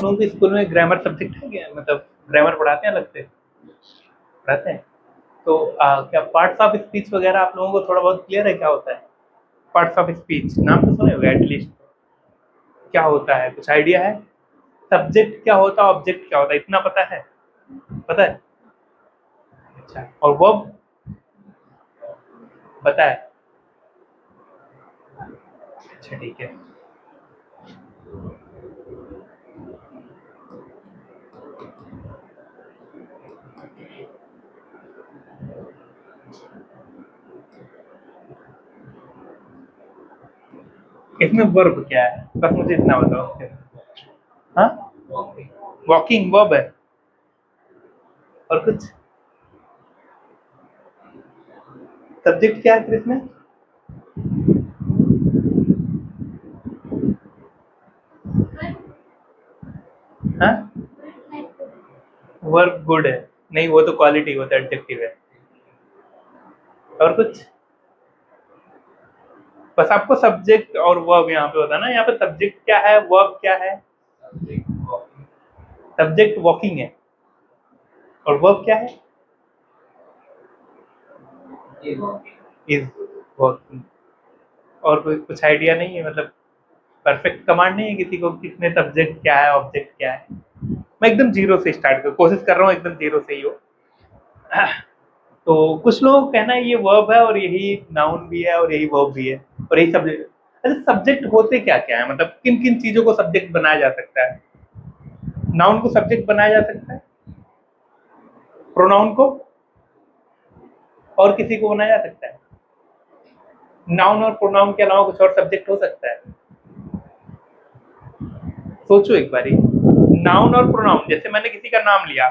लोगों के स्कूल में ग्रामर सब्जेक्ट है क्या, मतलब ग्रामर पढ़ाते हैं अलग से, पढ़ाते हैं? तो क्या पार्ट्स ऑफ स्पीच वगैरह आप लोगों को थोड़ा बहुत क्लियर है क्या होता है? पार्ट्स ऑफ स्पीच नाम तो सुने होगा एटलीस्ट, क्या होता है कुछ आइडिया है? सब्जेक्ट क्या होता है, ऑब्जेक्ट क्या होता है, इतना पता है? पता है? अच्छा, और वर्ब पता है? अच्छा ठीक है। इसमें वर्ब क्या है बस मुझे इतना बताओ। हाँ, वॉकिंग वर्ब है, और कुछ? सब्जेक्ट क्या है फिर इसमें? हाँ, वर्ब गुड है? नहीं, वो तो क्वालिटी, वो तो एडजेक्टिव है। और कुछ? बस आपको सब्जेक्ट और वर्ब यहाँ पे होता है ना, यहाँ पे सब्जेक्ट क्या है, वर्ब क्या है? सब्जेक्ट वॉकिंग है, और वर्ब क्या है? Is working. और कोई कुछ आइडिया नहीं है, मतलब परफेक्ट कमांड नहीं है किसी को किसमें सब्जेक्ट क्या है, ऑब्जेक्ट क्या है? मैं एकदम जीरो से स्टार्ट कर कोशिश कर रहा हूँ, एकदम जीरो से ही हो। तो कुछ लोगों का कहना है ये वर्ब है और यही नाउन भी है और यही वर्ब भी है और यही सब्जेक्ट। अच्छा, सब्जेक्ट होते क्या क्या है, मतलब किन किन चीजों को सब्जेक्ट बनाया जा सकता है? नाउन को सब्जेक्ट बनाया जा सकता है, प्रोनाउन को, और किसी को बनाया जा सकता है? नाउन और प्रोनाउन के अलावा कुछ और सब्जेक्ट हो सकता है? सोचो एक बारी। नाउन और प्रोनाउन, जैसे मैंने किसी का नाम लिया,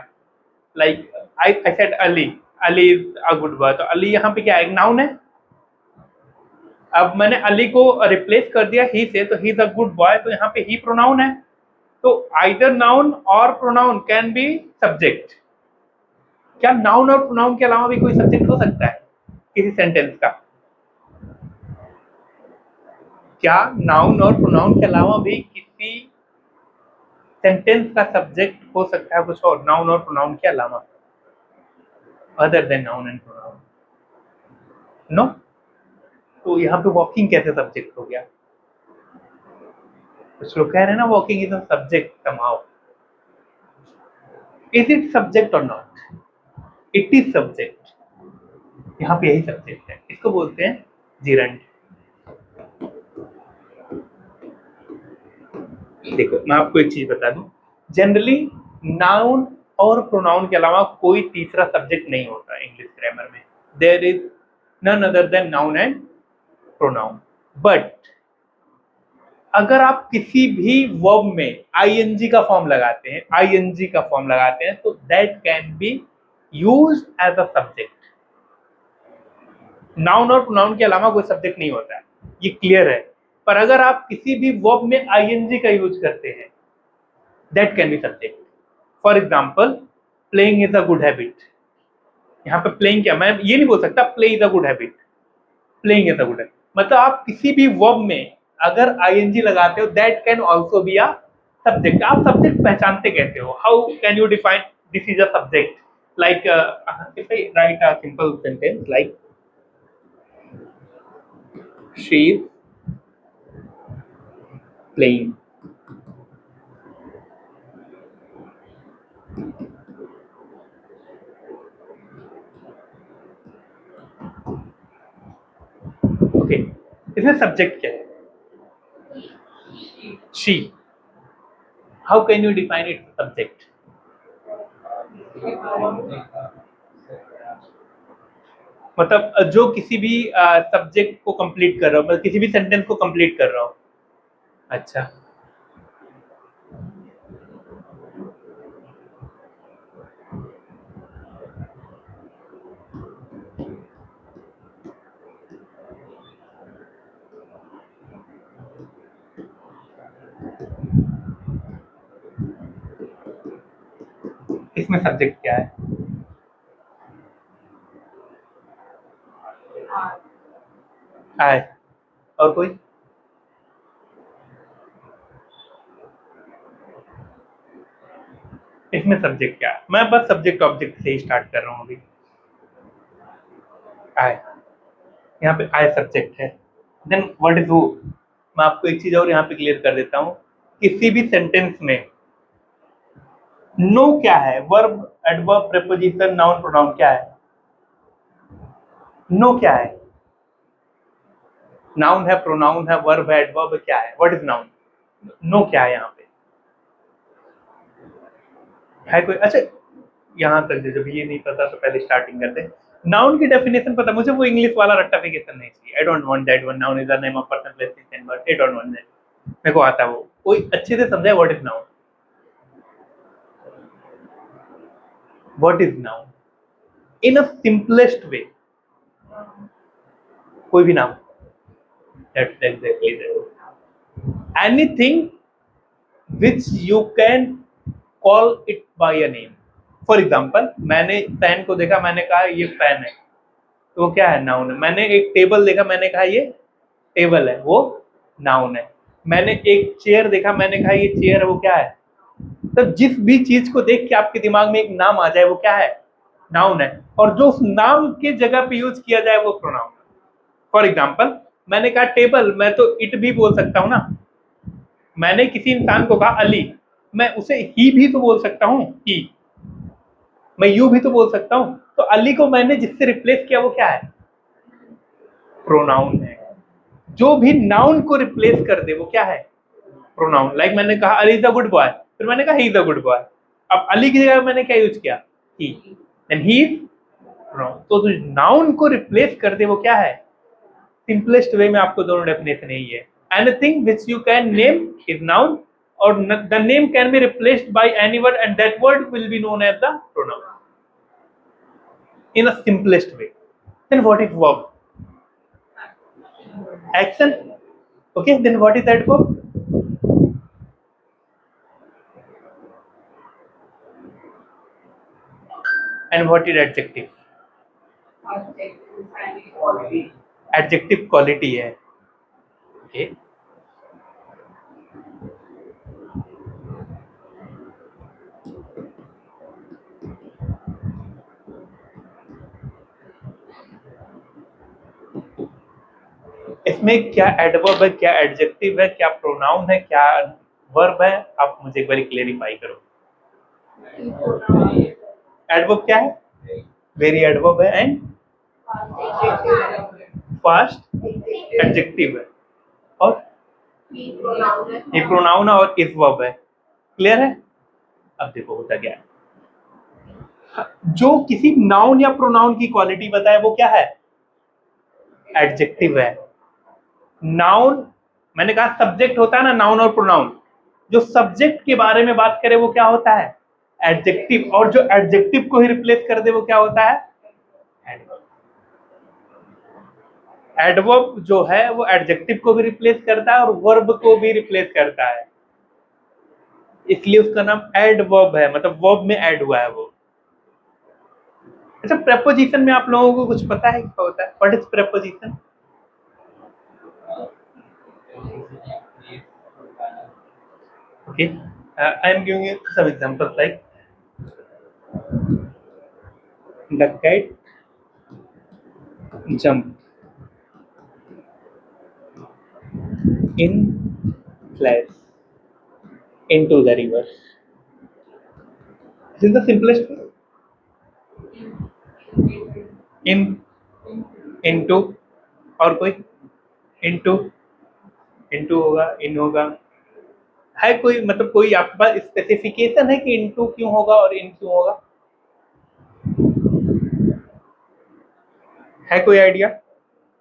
like I said Ali, Ali is a good boy, तो अली यहाँ पे क्या है, एक नाउन है। अब मैंने अली को रिप्लेस कर दिया ही से, तो ही इज अ गुड बॉय, तो यहाँ पे ही प्रोनाउन है। तो आइदर नाउन और प्रोनाउन कैन बी सब्जेक्ट। क्या नाउन और प्रोनाउन के अलावा भी कोई सब्जेक्ट हो सकता है किसी सेंटेंस का? क्या नाउन और प्रोनाउन के अलावा भी किसी सेंटेंस का सब्जेक्ट हो सकता है कुछ और, नाउन और प्रोनाउन के अलावा, other than noun and pronoun? No. तो यहाँ पे वॉकिंग कैसे सब्जेक्ट हो गया? कुछ लोग कह रहे हैं ना walking is a subject somehow. Is it subject और नॉट? इट इज सब्जेक्ट, यहाँ पे यही सब्जेक्ट है, इसको बोलते हैं जीरंड। देखो मैं आपको एक चीज बता दूं, जनरली नाउन और प्रोनाउन के अलावा कोई तीसरा सब्जेक्ट नहीं होता इंग्लिश ग्रामर में। There is none other than noun and pronoun. But अगर आप किसी भी वर्ब में आईएनजी का फॉर्म लगाते हैं, आईएनजी का फॉर्म लगाते हैं, तो that can be used as a subject. Noun और प्रोनाउन के अलावा कोई सब्जेक्ट नहीं होता है, ये क्लियर है। पर अगर आप किसी भी वर्ब में आईएनजी का यूज करते हैं, that can be subject. For example, playing is a good habit. यहाँ पे प्लेइंग क्या, मैं ये नहीं बोल सकता play is a good habit, playing is a good habit. मतलब आप किसी भी वर्ब में अगर आईएनजी लगाते हो, that can also be a subject. आप सब्जेक्ट पहचानते कैसे हो, how can you define this is a subject? Like if I right a simple sentence like she is playing, okay, इसमें सब्जेक्ट क्या है? She. How can you define it subject? मतलब जो किसी भी सब्जेक्ट को कंप्लीट कर रहा हो, मतलब किसी भी सेंटेंस को कंप्लीट कर रहा हो। अच्छा, इसमें सब्जेक्ट क्या है? आई। और कोई? इसमें सब्जेक्ट क्या है? मैं बस सब्जेक्ट ऑब्जेक्ट से ही स्टार्ट कर रहा हूँ अभी। आई, यहाँ पे आई सब्जेक्ट है। Then what is who? मैं आपको एक चीज और यहाँ पे क्लियर कर देता हूँ, किसी भी सेंटेंस में नो क्या है? Verb, adverb, preposition, noun, pronoun क्या है? नो क्या है? नाउन है, प्रोनाउन है, वर्ब है, एडवर्ब है, क्या है? What is noun? नो क्या है यहाँ पे? है कोई? अच्छा, यहाँ तक जब ये नहीं पता तो पहले स्टार्टिंग करते हैं। नाउन की डेफिनेशन पता मुझे, वो इंग्लिश वाला रट्टाफिकेशन नहीं चाहिए। I don't want that one. Noun is the name of person, place, thing and word. I don't want that. मेरे को आता है वो, कोई अच्छे से समझाए what is noun. What is noun in a simplest way? कोई भी नाम, that's exactly that. Anything which you can call it by a name. For example, मैंने फैन को देखा, मैंने कहा ये फैन है, तो वो क्या है? नाउन है। मैंने एक टेबल देखा, मैंने कहा ये टेबल है, वो नाउन है। मैंने एक चेयर देखा, मैंने कहा ये चेयर है, वो क्या है? तो जिस भी चीज को देख के आपके दिमाग में एक नाम आ जाए वो क्या है? नाउन है। और जो उस नाम के जगह पे यूज किया जाए वो प्रोनाउन है। फॉर एग्जाम्पल, मैंने कहा टेबल, मैं तो इट भी बोल सकता हूँ ना। मैंने किसी इंसान को कहा अली, मैं उसे ही भी तो बोल सकता हूँ, ही। मैं यू भी तो बोल सकता हूँ। तो अली को मैंने जिससे रिप्लेस किया वो क्या है? प्रोनाउन है। जो भी नाउन को रिप्लेस कर दे वो क्या है? प्रोनाउन। लाइक मैंने कहा Ali is a good boy, फिर मैंने कहा he is a good boy. अब अली की जगह मैंने क्या यूज किया? He. And he is pronoun. तो जो नाउन को रिप्लेस कर दे वो क्या है? सिंपलेस्ट वे में आपको दोनों डेफिनेशन यही है। Anything which you can name is noun, or the name can be replaced by any word, and that word will be known as the pronoun in a simplest way. Then what is verb? Action. Okay, then what is adverb? And what is adjective? Adjective quality है। Okay. इसमें क्या adverb है, क्या adjective है, क्या pronoun है, क्या verb है? आप मुझे एक बार क्लेरिफाई करो। एडवर्ब क्या है? वेरी एडवर्ब है। एंड फास्ट एडजेक्टिव है। और ये प्रोनाउन है और इस वर्ब है। क्लियर है? अब देखो होता क्या है, जो किसी नाउन या प्रोनाउन की क्वालिटी बताए वो क्या है? एडजेक्टिव है। नाउन, मैंने कहा सब्जेक्ट होता है ना, नाउन और प्रोनाउन। जो सब्जेक्ट के बारे में बात करे वो क्या होता है? एडजेक्टिव। और जो एडजेक्टिव को ही रिप्लेस कर दे वो क्या होता है? एडवर्ब। एडवर्ब जो है वो एडजेक्टिव को भी रिप्लेस करता है और वर्ब को भी रिप्लेस करता है, इसलिए उसका नाम एडवर्ब है। मतलब वर्ब में ऐड हुआ है वो। अच्छा, प्रेपोजिशन में आप लोगों को कुछ पता है क्या होता है? What is preposition? Okay, I am giving you some examples like the cat jumped in flash into the river. This is the simplest way. In, into, और कोई? into, into होगा, in होगा, है कोई? मतलब कोई आपके पास स्पेसिफिकेशन है कि into क्यों होगा और in क्यों होगा? है कोई आइडिया?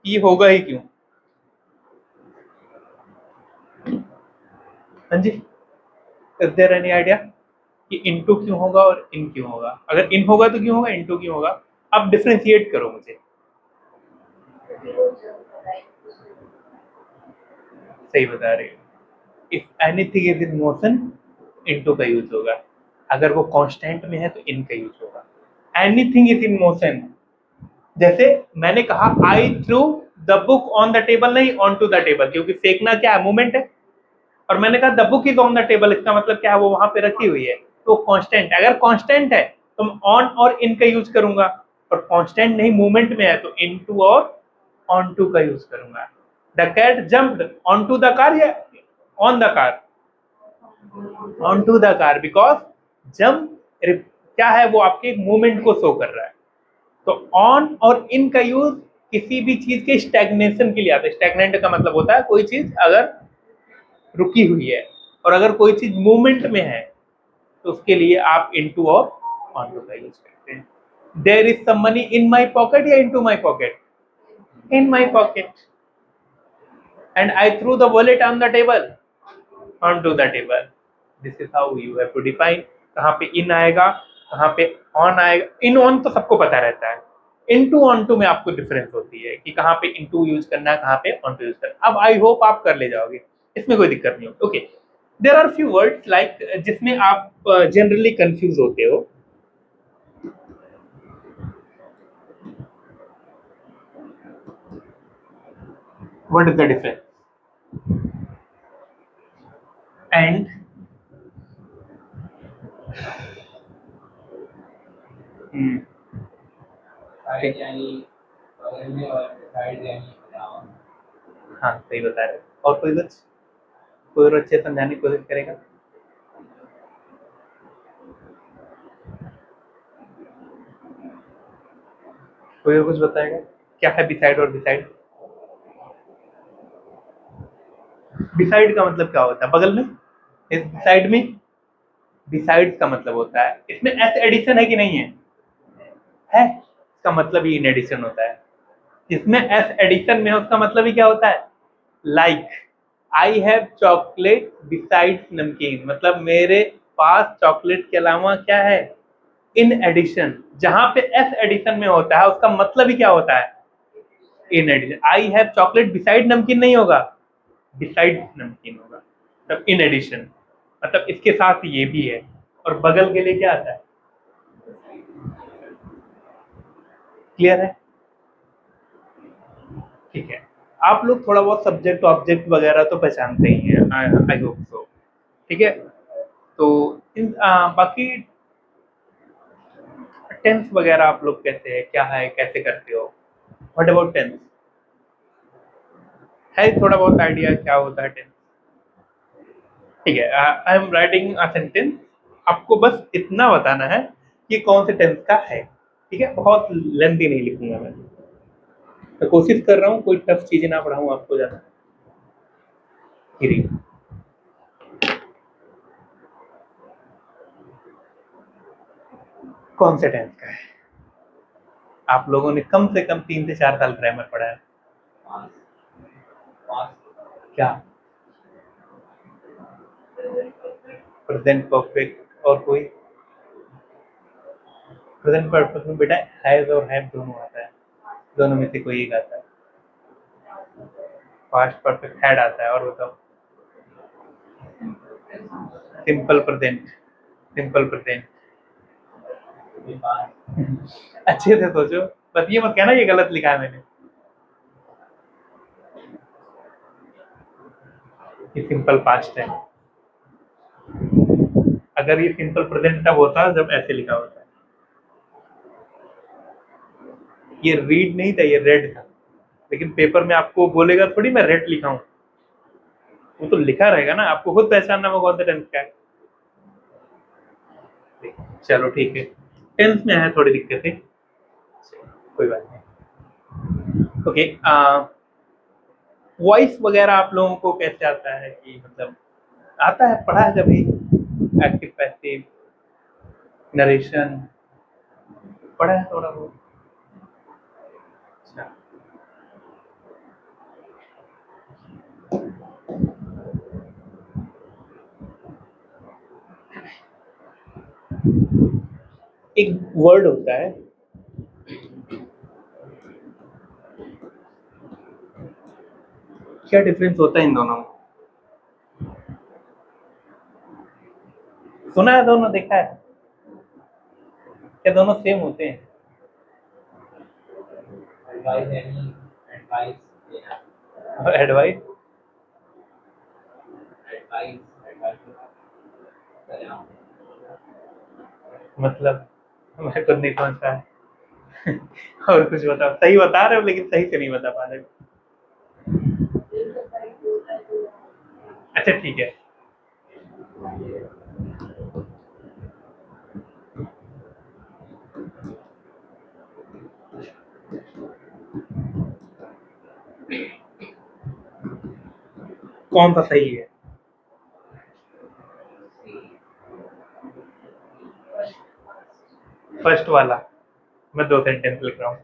ये होगा ही क्यों? हाँ जी, इज देयर एनी आइडिया कि इनटू क्यों होगा और इन क्यों होगा? अगर इन होगा तो क्यों होगा, इनटू क्यों होगा? आप डिफरेंशिएट करो मुझे। सही बता रहे हो। If anything is in motion, into का यूज होगा। अगर वो कांस्टेंट में है तो इन का यूज होगा। एनीथिंग इज इन मोशन, जैसे मैंने कहा I threw the book on the table, नहीं ऑन टू द टेबल, क्योंकि फेंकना क्या है? मूवमेंट है। और मैंने कहा the book is on the table, इसका मतलब क्या है? वो वहां पे रखी हुई है। तो कांस्टेंट, अगर कांस्टेंट है तो मैं ऑन और इन का यूज करूंगा, और कांस्टेंट नहीं मूवमेंट में है तो इनटू और ऑन टू का यूज करूंगा। The cat jumped on to the car या on the car? On to the car, because jump क्या है, वो आपके मूवमेंट को शो कर रहा है। तो ऑन और इन का यूज किसी भी चीज के स्टैग्नेशन के लिए आता है। स्टैग्नेंट का मतलब होता है कोई चीज अगर रुकी हुई है, और अगर कोई चीज मूवमेंट में है तो उसके लिए आप इनटू और ऑन टू का यूज करते हैं। There is some money in my pocket या into my pocket? In my pocket. And I threw the wallet on the table, on to the table. This is how you have to define. कहाँ पे इन आएगा, कहाँ पे on आएगा। In on तो सबको पता रहता है, इनटू ऑन टू में आपको डिफरेंस होती है कि कहाँ पे इनटू यूज करना है, कहाँ पे ऑन टू यूज करना है। अब आई होप आप कर ले जाओगे, इसमें कोई दिक्कत नहीं होगी। Okay, there are few words like जिसमें आप जनरली कंफ्यूज होते हो। What is the difference? And हाँ सही बता रहे। और कोई कुछ, कोई और अच्छे समझाने की कोशिश करेगा? कोई और कुछ बताएगा? क्या है बिसाइड और बिसाइड? बिसाइड का मतलब क्या होता है? बगल में। इस साइड में। बिसाइड का मतलब होता है इसमें एस एडिशन है कि नहीं है? है, इसका मतलब ही इन एडिशन होता है। इसमें एस एडिशन में है, उसका मतलब ही क्या होता है? Like I have chocolate besides namkeen, मतलब मेरे पास चॉकलेट के अलावा क्या है? In addition. जहां पे एस एडिशन में होता है उसका मतलब ही क्या होता है? In addition. I have chocolate beside namkeen नहीं होगा, बिसाइड नमकीन होगा। तब इन एडिशन मतलब इसके साथ ये भी है। और बगल के लिए क्या आता है? क्लियर है? ठीक है। आप लोग थोड़ा बहुत सब्जेक्ट ऑब्जेक्ट वगैरह तो पहचानते ही हैं, आई होप सो। ठीक है। तो बाकी टेंस वगैरह आप लोग कैसे है, क्या है, कैसे करते हो? What about tense? है थोड़ा बहुत आइडिया क्या होता है टेंस? ठीक है। I am writing a sentence, आपको बस इतना बताना है कि कौन से टेंस का है। ठीक है, बहुत लेंथी नहीं लिखूंगा मैं कोशिश कर रहा हूँ कोई टफ चीजें ना पढ़ाऊँ आपको ज्यादा। कौन से टेंस का है? आप लोगों ने कम से कम 3 से 4 साल ग्रामर पढ़ा है। क्या? प्रेजेंट परफेक्ट और कोई? प्रेजेंट परफेक्ट में बेटा हैज और हैव दोनों आता है, दोनों में से कोई एक आता है। पास्ट परफेक्ट हैड आता है। और बताओ? Simple present, simple present. अच्छे से सोचो, बस ये मत कहना ये गलत लिखा है मैंने। ये सिंपल पास्ट है। अगर ये सिंपल प्रेजेंट तब होता जब ऐसे लिखा होता है। ये रीड नहीं था, ये रेड था। लेकिन पेपर में आपको बोलेगा थोड़ी मैं रेड लिखा हूं, वो तो लिखा रहेगा ना, आपको खुद पहचानना होगा कौन सा टेंस का है। चलो ठीक है, टेंस में है थोड़ी दिक्कतें, कोई बात नहीं। ओके, वॉइस वगैरह आप लोगों को कैसे आता है, कि मतलब आता है, पढ़ा है कभी? एक्टिव पैसिव नरेशन पढ़ा है थोड़ा बहुत? अच्छा, एक वर्ड होता है, क्या डिफरेंस होता है इन दोनों में? सुना है दोनों, देखा है? क्या दोनों सेम होते हैं? और एडवाइस? मतलब मैं खुद नहीं समझ पाया। और कुछ बताओ, सही बता रहे हो लेकिन सही से नहीं बता पा रहे हो। अच्छा ठीक है। कौन सा सही है? फर्स्ट वाला। मैं 2 सेंटेंस लिख रहा हूँ।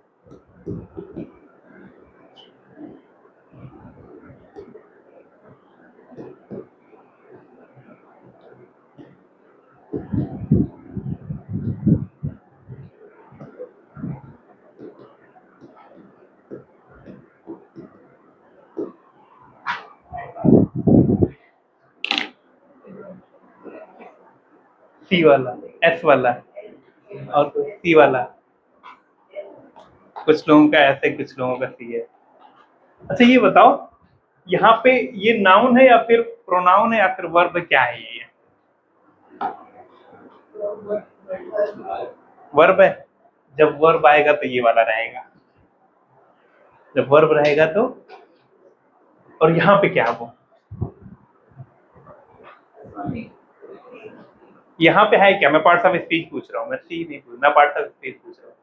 सी वाला, एस वाला और सी वाला। कुछ लोगों का ऐसे, कुछ लोगों का सी है। अच्छा ये बताओ, यहाँ पे ये नाउन है या फिर प्रोनाउन है या फिर वर्ब, क्या है ये? वर्ब है। जब वर्ब आएगा तो ये वाला रहेगा, जब वर्ब रहेगा तो। और यहाँ पे क्या है वो? यहाँ पे है क्या? मैं पार्ट्स ऑफ स्पीच पूछ रहा हूँ, मैं सी नहीं पूछ, मैं पार्ट्स ऑफ स्पीच पूछ रहा हूँ।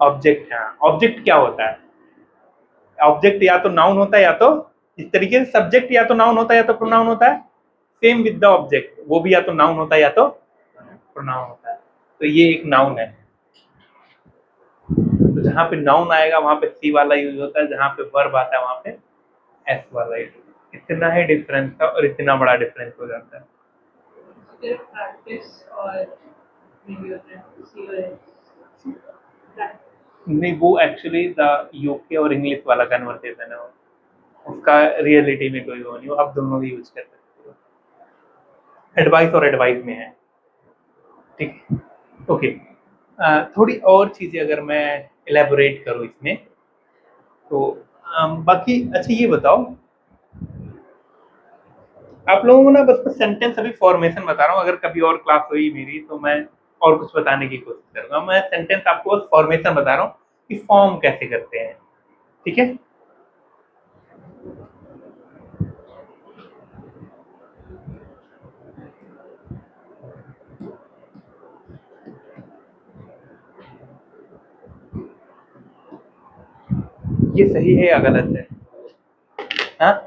ऑब्जेक्ट, हाँ ऑब्जेक्ट क्या होता है? ऑब्जेक्ट या तो नाउन होता है या तो, इस तरीके से सब्जेक्ट या तो नाउन होता है या तो प्रोनाउन होता है। सेम विद द ऑब्जेक्ट, वो भी या तो नाउन होता है या तो प्रोनाउन होता है। तो ये एक नाउन है। तो जहाँ पे नाउन आएगा वहां पे सी वाला यूज होता है, जहाँ पे वर्ब आता है वहां पे एस वाला यूज होता है। इतना ही डिफरेंस था और इतना बड़ा डिफरेंस हो जाता है। सिर्फ प्रैक्टिस और नहीं, वो एक्चुअली द यूके और इंग्लिश वाला कन्वर्सेशन है वो। उसका रियलिटी में कोई वो नहीं, वो आप दोनों ही यूज कर सकते हो। एडवाइस और एडवाइस में है। ठीक है, ओके। थोड़ी और चीजें अगर मैं इलेबोरेट करूँ इसमें तो बाकी अच्छा ये बताओ, आप लोगों को ना बस सेंटेंस अभी फॉर्मेशन बता रहा हूँ, अगर कभी और क्लास हुई मेरी तो मैं और कुछ बताने की कोशिश करूंगा। मैं सेंटेंस आपको बस फॉर्मेशन बता रहा हूँ कि फॉर्म कैसे करते हैं, ठीक है? ये सही है या गलत है? हाँ,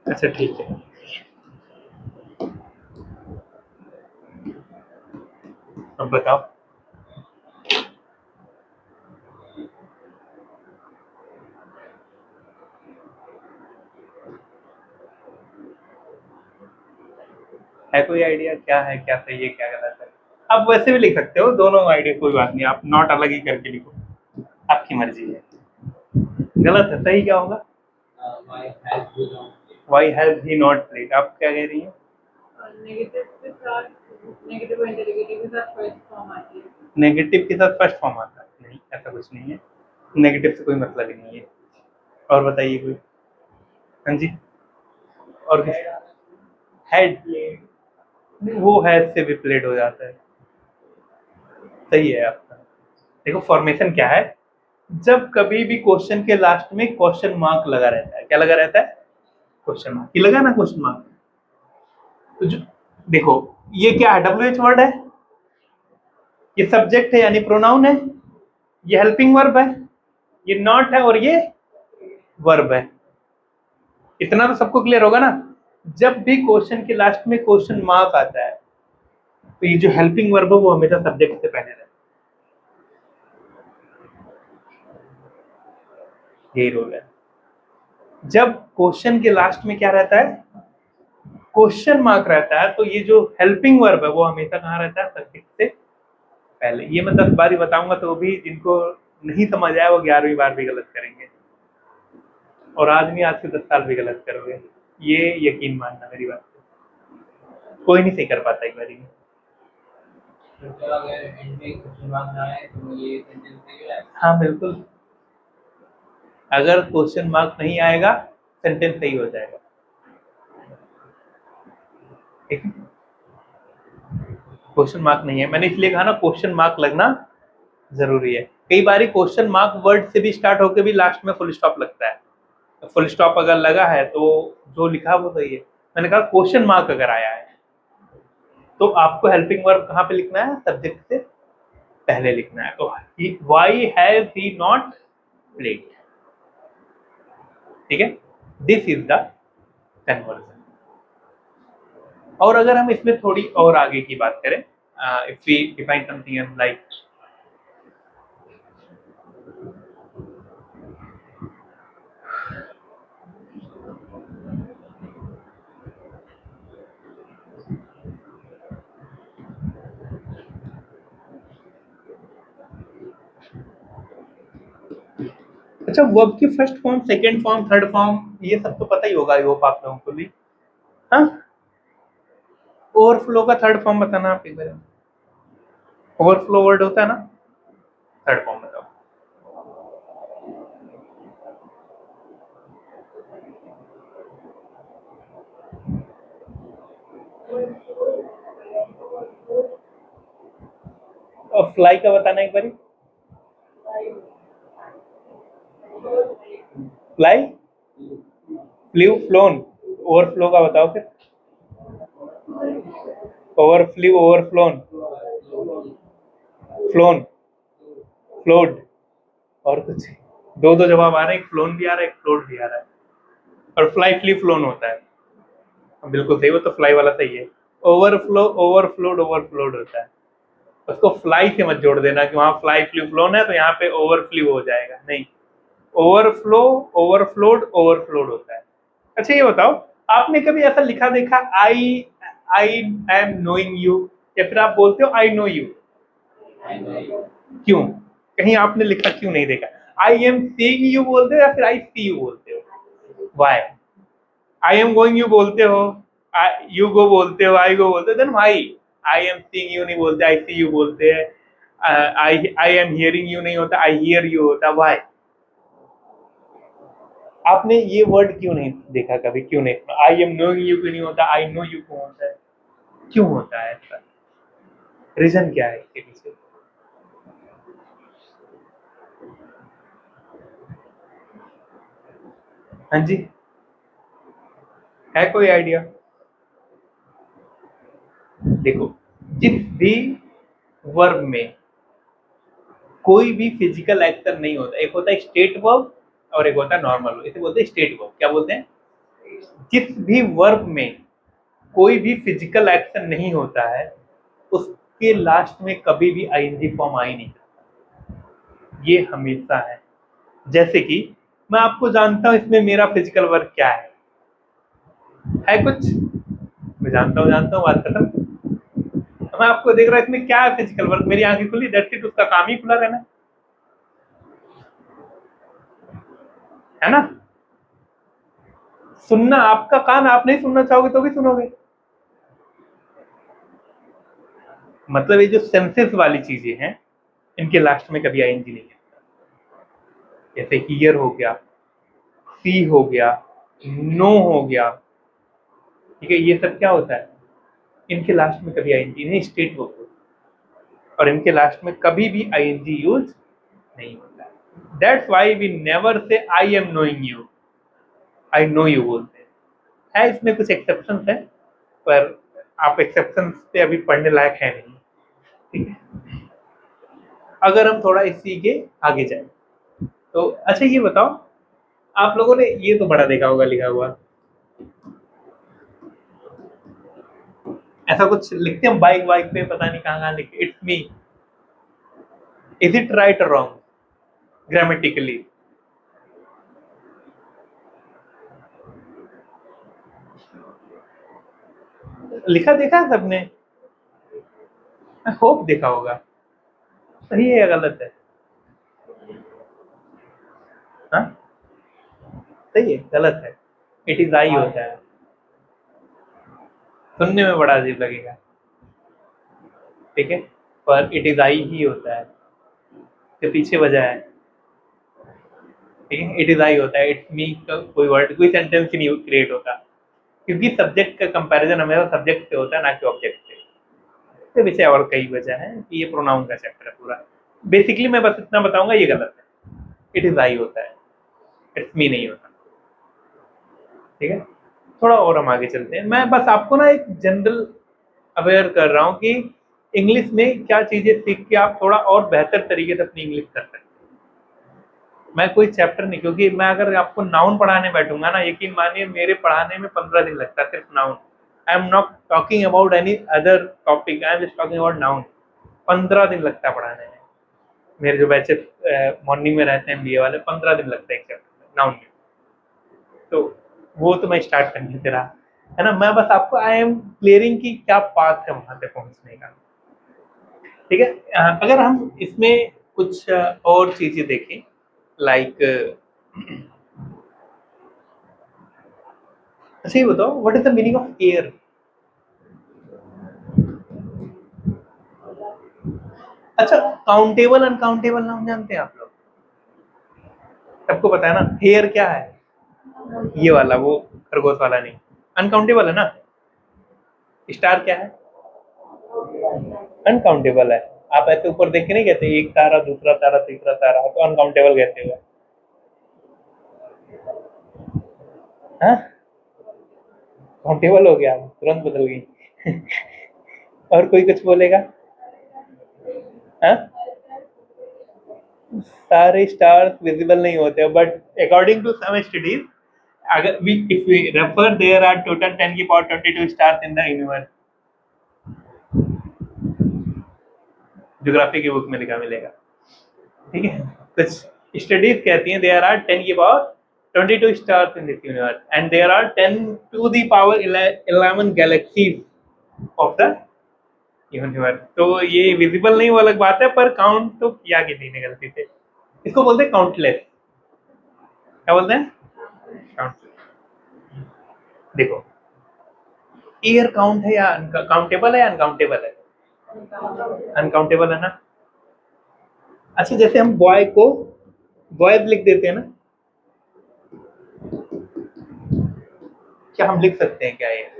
अच्छा ठीक है। अब बताओ। है कोई आइडिया क्या है, क्या सही है क्या गलत है? आप वैसे भी लिख सकते हो, दोनों आइडिया कोई बात नहीं, आप नॉट अलग ही करके लिखो, आपकी मर्जी है। गलत है, सही क्या होगा? Why has he not played, आप क्या कह रही हैं? नेगेटिव के साथ, नेगेटिव और इंटेरोगेटिव के साथ फर्स्ट फॉर्म आती है। नेगेटिव के साथ फर्स्ट फॉर्म आता है? नहीं, ऐसा कुछ नहीं है, नेगेटिव से कोई मतलब ही नहीं है। और बताइए कोई। हाँ जी, और किस? हेड, वो हैज से भी प्लेड हो जाता है। सही है आपका। देखो फॉर्मेशन क्या है, जब कभी भी क्वेश्चन के लास्ट में क्वेश्चन मार्क लगा रहता है, क्या लगा रहता है? क्वेश्चन मार्क, ये लगा ना क्वेश्चन मार्क। तो जो देखो, ये क्या है? WH वर्ड है, ये सब्जेक्ट है यानी प्रोनाउन है, ये हेल्पिंग वर्ब है, ये नॉट है और ये वर्ब है। इतना तो सबको क्लियर होगा ना? जब भी क्वेश्चन के लास्ट में क्वेश्चन मार्क आता है तो ये जो हेल्पिंग वर्ब है वो हमेशा सब्जेक्ट से पहले रहता है, यही रूल है। जब क्वेश्चन के लास्ट में क्या रहता है? क्वेश्चन मार्क रहता है, तो ये जो हेल्पिंग वर्ब है वो हमेशा कहाँ रहता है? सब्जेक्ट से पहले। ये मैं 10 बार ही बताऊंगा तो भी जिनको नहीं समझ आया वो 11वीं बार भी गलत करेंगे, और आज नहीं आज के 10 साल भी गलत करोगे, ये यकीन मानना मेरी बात। कोई नहीं सही कर पाता एक बारी में। तो अगर एंड में क्वेश्चन मार्क ना आए तो ये सेंटेंस सही है। हाँ बिल्कुल, अगर क्वेश्चन मार्क नहीं आएगा सेंटेंस सही हो जाएगा, ठीक है। क्वेश्चन मार्क नहीं है, मैंने इसलिए कहा ना क्वेश्चन मार्क लगना जरूरी है। कई बार क्वेश्चन मार्क वर्ड से भी स्टार्ट होकर भी लास्ट में फुल स्टॉप लगता है, तो फुल स्टॉप अगर लगा है तो जो लिखा वो सही है। मैंने कहा क्वेश्चन मार्क अगर आया है तो आपको हेल्पिंग वर्ब कहाँ पे लिखना है, सब्जेक्ट से पहले लिखना है। तो why has he not played, ठीक है, दिस इज द कन्वर्जन। और अगर हम इसमें थोड़ी और आगे की बात करें, if we define something like अच्छा, वर्ब की first form, second form, third form ये सब तो पता ही होगा, आई होप आप लोगों को भी। हाँ, ओवरफ्लो का थर्ड फॉर्म बताना आप एक बार। ओवरफ्लो वर्ड होता है ना, थर्ड फॉर्म बताओ। और फ्लाई का बताना एक बारी। Fly, flu, phloem. ओवरफ्लो का बताओ फिर। ओवरफ्लू, ओवरफ्लोन, फ्लोन, फ्लोड, और कुछ। दो दो जवाब आ रहे हैं, एक फ्लोन भी आ रहा है, एक फ्लोड भी आ रहा है। और फ्लाई फ्ली फ्लोन होता है, बिल्कुल सही, वो तो फ्लाई वाला सही है। ओवरफ्लो, ओवरफ्लोड, ओवरफ्लोड होता है। उसको फ्लाई से मत जोड़ देना कि वहां फ्लाई फ्लू फ्लोन है तो यहाँ पे ओवरफ्लू हो जाएगा, नहीं। ओवरफ्लो, ओवरफ्लोड, ओवरफ्लोड होता है। अच्छा ये बताओ, आपने कभी ऐसा लिखा देखा, आई आई एम नोइंग यू, या फिर आप बोलते हो आई नो यू? क्यों? कहीं आपने लिखा क्यों नहीं देखा? आई एम सीइंग यू बोलते हो या फिर आई सी यू बोलते हो? Why? I am going you बोलते हो, यू गो बोलते हो, आई गो बोलते हो, then why I am seeing you नहीं बोलते, आई सी यू बोलते हैं। आई एम हियरिंग यू नहीं होता, आई हियर यू होता, वाई? आपने ये वर्ड क्यों नहीं देखा कभी, क्यों नहीं? आई एम नोइंग यू क्यों नहीं होता, आई नो यू क्यों होता है? क्यों होता है ऐसा? रीजन क्या है इसके पीछे? हाँ जी, है कोई आइडिया? देखो, जिस भी वर्ब में कोई भी फिजिकल एक्शन नहीं होता, एक होता है स्टेट वर्ब और एक होता है नॉर्मल वर्ब, इसे बोलते हैं स्टेट वर्ब। क्या बोलते हैं? जिस भी वर्ब में कोई भी फिजिकल एक्शन नहीं होता है उसके लास्ट में कभी भी आईएनजी फॉर्म आ ही नहीं सकता, ये हमेशा है। जैसे कि मैं आपको जानता हूं इसमें मेरा फिजिकल वर्क क्या है कुछ? मैं जानता हूं बात खत्म। मैं आपको देख रहा हूं इसमें क्या है फिजिकल वर्क, मेरी आंखें खुली, दैट्स इट, उसका काम ही खुला रहना है ना। सुनना आपका कान, आप नहीं सुनना चाहोगे तो भी सुनोगे। मतलब ये जो सेंसेस वाली चीजें हैं इनके लास्ट में कभी आईएनजी नहीं है। जैसे हियर हो गया, सी हो गया, नो हो गया, ठीक है, ये सब क्या होता है, इनके लास्ट में कभी आईएनजी नहीं, स्टेट वर्ब होता है और इनके लास्ट में कभी भी आईएनजी यूज नहीं होता है। That's why we never say I am knowing you, I know you बोलते हैं। है इसमें कुछ एक्सेप्शन है, पर आप एक्सेप्शन पे अभी पढ़ने लायक है नहीं, ठीक है। अगर हम थोड़ा इसी के आगे जाए तो अच्छा ये बताओ, आप लोगों ने ये तो बड़ा देखा होगा लिखा हुआ, ऐसा कुछ लिखते हैं बाइक वाइक पे, पता नहीं कहाँ कहाँ लिखते, it's me, is it right और रॉन्ग ग्रामेटिकली? लिखा देखा है सबने? आई होप देखा होगा। सही है या गलत है? हाँ, सही है, गलत है, इट इज आई होता है। सुनने में बड़ा अजीब लगेगा, ठीक है, पर इट इज आई ही होता है, इसके पीछे वजह है, ठीक है, इट इज आई होता है, इट्स मी का कोई वर्ड, कोई सेंटेंस ही नहीं क्रिएट होता, क्योंकि सब्जेक्ट का कंपैरिजन हमेशा सब्जेक्ट से होता है, ना कि ऑब्जेक्ट से। इसके पीछे और कई वजह है कि ये प्रोनाउन का चैप्टर है पूरा। बेसिकली मैं बस इतना बताऊंगा, ये गलत है, इट इज आई होता है, इट्स मी नहीं होता, ठीक है। थोड़ा और हम आगे चलते हैं, मैं बस आपको ना एक जनरल अवेयर कर रहा हूँ कि इंग्लिश में क्या चीजें सीख के आप थोड़ा और बेहतर तरीके से अपनी इंग्लिश कर सकते हैं। मैं कोई चैप्टर नहीं, क्योंकि मैं अगर आपको नाउन पढ़ाने बैठूंगा ना, यकीन मानिए मेरे पढ़ाने में 15 दिन लगता है सिर्फ noun. I am not talking about any other topic, I am just talking about noun. 15 दिन लगता है पढ़ाने में। मेरे जो बैचेस मॉर्निंग में रहते हैं MBA वाले, 15 दिन लगता है एक चैप्टर में नाउन में। तो वो तो मैं स्टार्ट करने दे रहा है ना, मैं बस आपको आई एम क्लियरिंग की क्या पाथ है वहां पे पहुंचने का, ठीक है। अगर हम इसमें कुछ और चीजें देखें, लाइक अच्छा ये बताओ, what is the meaning of air? अच्छा, काउंटेबल अनकाउंटेबल नाम जानते हैं आप लोग? सबको पता है ना, हेयर क्या है? ये वाला, वो खरगोश वाला नहीं, अनकाउंटेबल है ना। स्टार क्या है? अनकाउंटेबल है। आप ऐसे ऊपर देख के नहीं कहते एक तारा, दूसरा तारा, तीसरा तारा, तो अनकाउंटेबल कहते हुए, हाँ काउंटेबल हो गया, तुरंत बदल गई। और कोई कुछ बोलेगा? हाँ, सारे स्टार्स विजिबल नहीं होते, but according to some studies, अगर we if we refer, there are total 10 की power 22 stars in the universe. Geography की बुक में लिखा मिलेगा, ठीक है। कुछ स्टडीज कहती हैं देयर आर 10 की power 22 stars in this universe, and there are 10 to the power 11 galaxies of the universe. तो ये विजिबल नहीं, वो अलग बात है, पर काउंट तो किया किसी ने गलती से। इसको बोलते हैं काउंटलेस। क्या बोलते हैं? काउंटलेस। देखो, एयर काउंट है या काउंटेबल है या अनकाउंटेबल है? अनकाउंटेबल है ना। अच्छा, जैसे हम बॉय को बॉयज लिख देते हैं ना, क्या हम लिख सकते हैं क्या ये?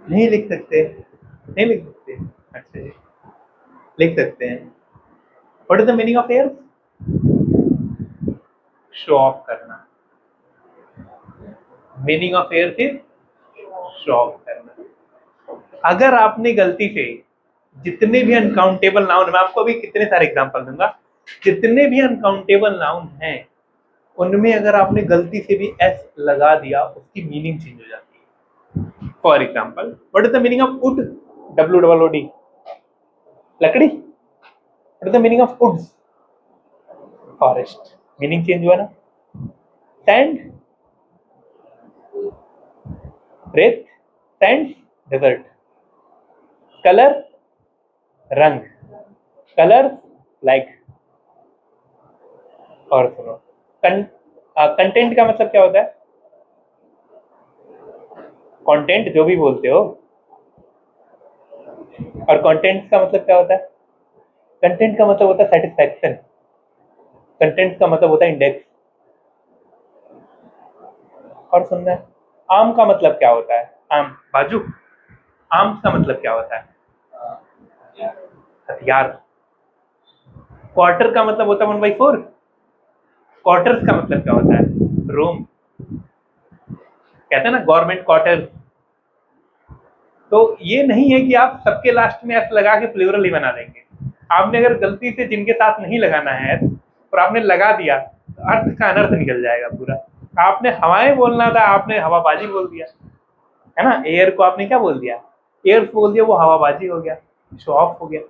नहीं लिख सकते, नहीं लिख सकते। अच्छा जी, लिख सकते हैं। What is the meaning of air? Show off करना। मीनिंग ऑफ एयर से शो ऑफ करना। अगर आपने गलती से जितने भी अनकाउंटेबल नाउन, मैं आपको अभी कितने सारे एग्जांपल दूंगा, जितने भी अनकाउंटेबल नाउन हैं उनमें अगर आपने गलती से भी एस लगा दिया, उसकी मीनिंग चेंज हो जाती है। For example, what is the meaning of wood? WOOD, लकड़ी। What is the meaning of woods? Forest. Meaning change हुआ ना। सैंड, रेत, सैंड, डेजर्ट। कलर, रंग, कलर, लाइक। और सुनो, कंटेंट का मतलब क्या होता है? कंटेंट जो भी बोलते हो। और कंटेंट का मतलब क्या होता है? कंटेंट का मतलब होता है सेटिस्फैक्शन। कंटेंट का मतलब होता है इंडेक्स। और सुनना है, आम का मतलब क्या होता है? आम, बाजू। आम का मतलब क्या होता है? हथियार। क्वार्टर का मतलब होता है 1/4। क्वार्टर्स का मतलब क्या होता है? रूम। कहते हैं ना गवर्नमेंट क्वार्टर। तो ये नहीं है कि आप सबके लास्ट में एस लगा के प्लूरल ही बना देंगे। आपने अगर गलती से जिनके साथ नहीं लगाना है एस और आपने लगा दिया, तो अर्थ का अनर्थ निकल जाएगा पूरा। आपने हवाएं बोलना था, आपने हवाबाजी बोल दिया, है ना। एयर को आपने क्या बोल दिया? एयर बोल दिया, वो हवाबाजी हो गया, शो ऑफ हो गया,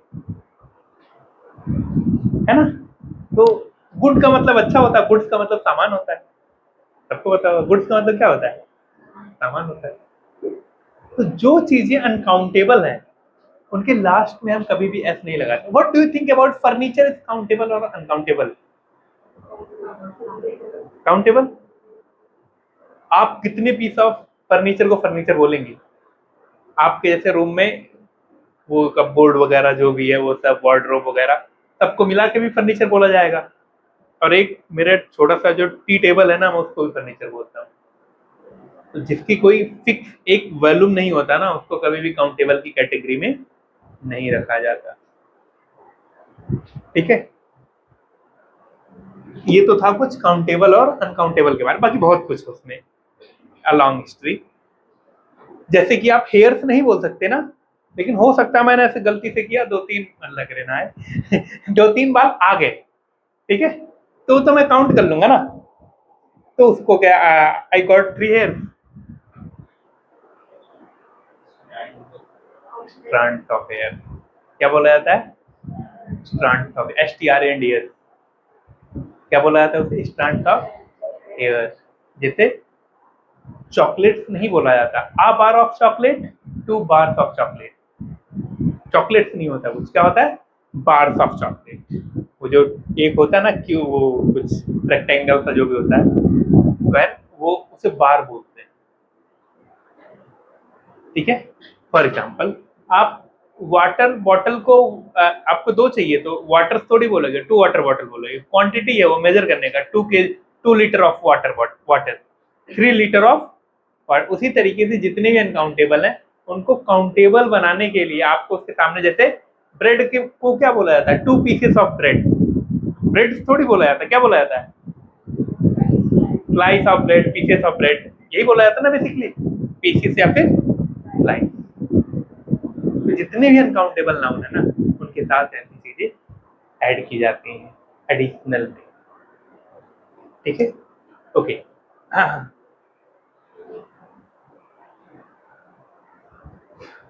है ना। तो गुड का मतलब अच्छा होता है, गुड्स का मतलब सामान होता है। सबको पता होगा गुड्स का मतलब क्या होता है? सामान होता है। तो जो चीजें अनकाउंटेबल हैं उनके लास्ट में हम कभी भी एस नहीं लगाते। What do you think about furniture? Is countable और अनकाउंटेबल? काउंटेबल। आप कितने पीस ऑफ फर्नीचर को फर्नीचर बोलेंगे? आपके जैसे रूम में वो कपबोर्ड वगैरह जो भी है वो सब वार्डरोब वगैरह सबको मिला के भी फर्नीचर बोला जाएगा। और एक मेरा छोटा सा जो टी टेबल है ना, मैं उसको भी फर्नीचर बोलता हूँ। तो जिसकी कोई फिक्स एक वॉल्यूम नहीं होता ना, उसको कभी भी काउंटेबल की कैटेगरी में नहीं रखा जाता। ठीक है, ये तो था कुछ काउंटेबल और अनकाउंटेबल के बारे में, बाकी बहुत कुछ उसमें अलॉन्ग हिस्ट्री। जैसे कि आप हेयर्स नहीं बोल सकते ना, लेकिन हो सकता है मैंने ऐसे गलती से किया, 2-3 लग रहे ना है 2-3 बाल आ गए, ठीक है, तो मैं काउंट कर लूंगा ना, तो उसको क्या, I got 3 hair, strand of hair क्या बोला जाता है, स्ट्रैंड ऑफ STRAND क्या बोला जाता है उसे, स्ट्रैंड ऑफ हेयर। जैसे चॉकलेट्स नहीं बोला जाता, a bar of chocolate, 2 bars of chocolate, chocolates नहीं होता कुछ, क्या होता है, बार्स ऑफ चॉकलेट। वो जो एक होता है ना कि वो कुछ रेक्टेंगल सा जो भी होता है स्क्वायर, वो उसे बार बोलते हैं। ठीक है, फॉर एग्जाम्पल आप वाटर बॉटल को आपको 2 चाहिए तो वाटर थोड़ी बोलोगे, 2 वाटर बॉटल बोलोगे, क्वांटिटी है वो मेजर करने का, 2 litre of water 3 litre of. और उसी तरीके से जितने भी अनकाउंटेबल हैं उनको काउंटेबल बनाने के लिए आपको उसके सामने, जैसे ब्रेड के को क्या बोला जाता है, 2 पीसेस ऑफ ब्रेड, ब्रेड थोड़ी बोला जाता है, क्या बोला जाता है, slice of bread, pieces of bread, यही बोला जाता है ना बेसिकली, पीसेस या फिर स्लाइस। तो जितने भी अनकाउंटेबल नाउन है ना, उनके साथ ऐसी चीजें ऐड की जाती हैं एडिशनल में। ठीक है, ओके। हाँ,